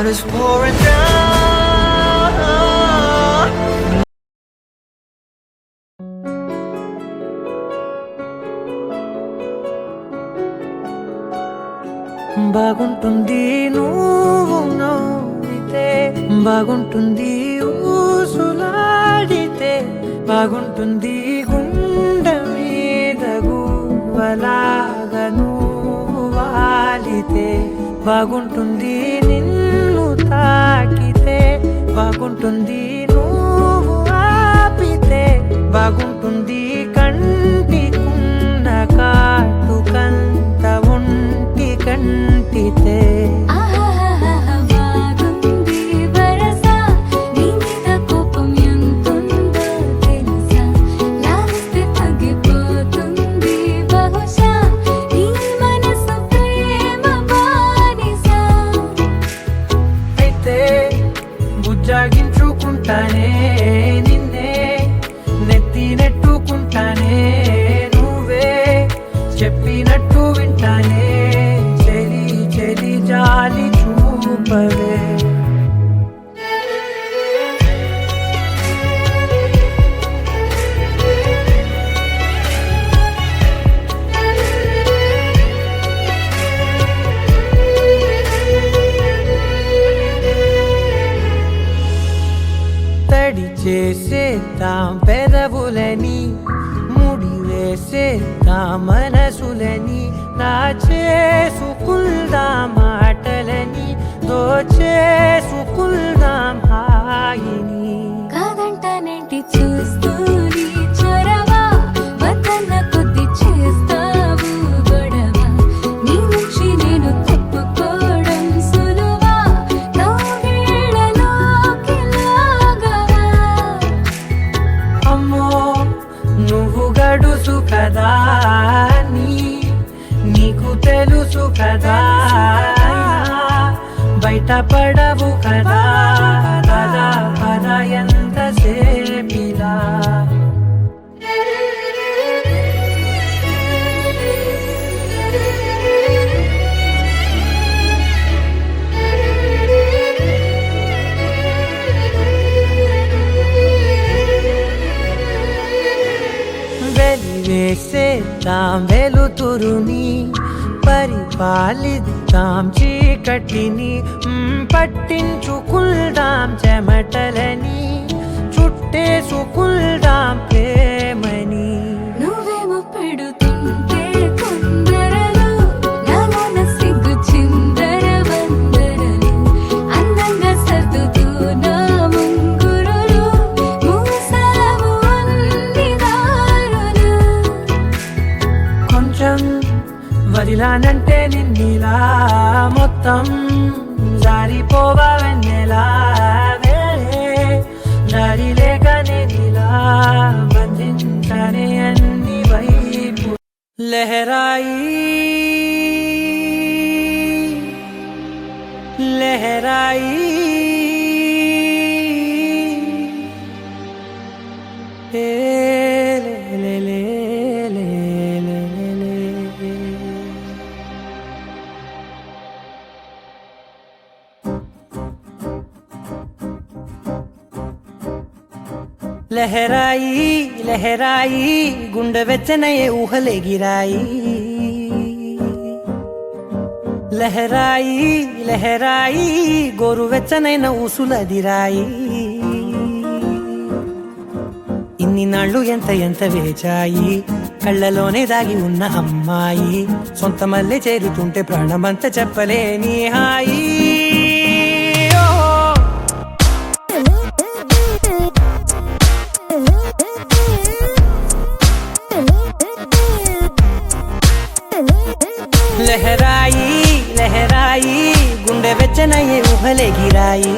blood is pouring down. బాగుంటుంది నువ్వు నవ్వితే, బాగుంటుంది ఊసులాడితే, బాగుంటుంది గుండె మీద గువ్వలాగా నువ్వు వాలితే, బాగుంటుంది నిన్ను తాకితే, బాగుంటుంది నువ్వు ఆపితే, బాగుంటుంది కంటికున్న కాటుకంత ఒంటి కంటితే. జాగించుకుంటానే నిన్నే, నెత్తి నెట్టుకుంటానే, నువ్వే చెప్పినట్టు వింటానే, చెలి చెలి జాలి చూపవే. తడి చేసేద్దాం పెదవులని, ముడి వేసేద్దాం మనసులని, నా చేసుకుందాం మాటలని, దోచేసుకుందాం హాయిని. కాదంటానేంటి చూస్తూని చొరవా, వద్దన్న కొద్ది చేస్తావు గొడవ, నీ నుంచి నేను తప్పుకోవడం సులువా, నవ్వేళ్ళలోకి లాగవా. అమ్మో నువ్వు గడుసు కదా, నీకు తెలుసు కదా, బయట పడవు కదా, పద పద ఎంతసేపిలా. వెలివేసేద్దాం వెలుతురుని, పరిపాలిద్దాం చీకటిని, పట్టించుకుందాం చెమటలని, చుట్టేసుకుందాం ప్రేమని. నువ్వేమో పెడుతుంటే కొందరలు, నాలోన సిగ్గు చిందర వందరలు, అందంగా సర్దుతూ నా ముంగురులు, మూసావు అన్ని దారులు. కొంచెం వదిలానంటే నిన్నిలా, మొత్తం జారిపోవా వెన్నెలా, దారి లేక నేనిలా బంధించనే అన్ని వైపు. లహరాయి లహరాయి ఏ లే లే లే లే లే. లహరాయి లహరాయి గుండె వెచ్చనయే ఊహలేగిరాయి, లహరాయి లహరాయి గోరు వెచ్చనైన ఊసులదిరాయి. ఇన్ని నాళ్ళు ఎంత ఎంత వేచాయి, కళ్ళలోనే దాగి ఉన్న అమ్మాయి, సొంత మల్లె చేరుతుంటే ప్రాణమంతా చెప్పలేని హాయి. లహరాయి లహరాయి గుండె వెచ్చనయ్యే ఊహలేగిరాయి.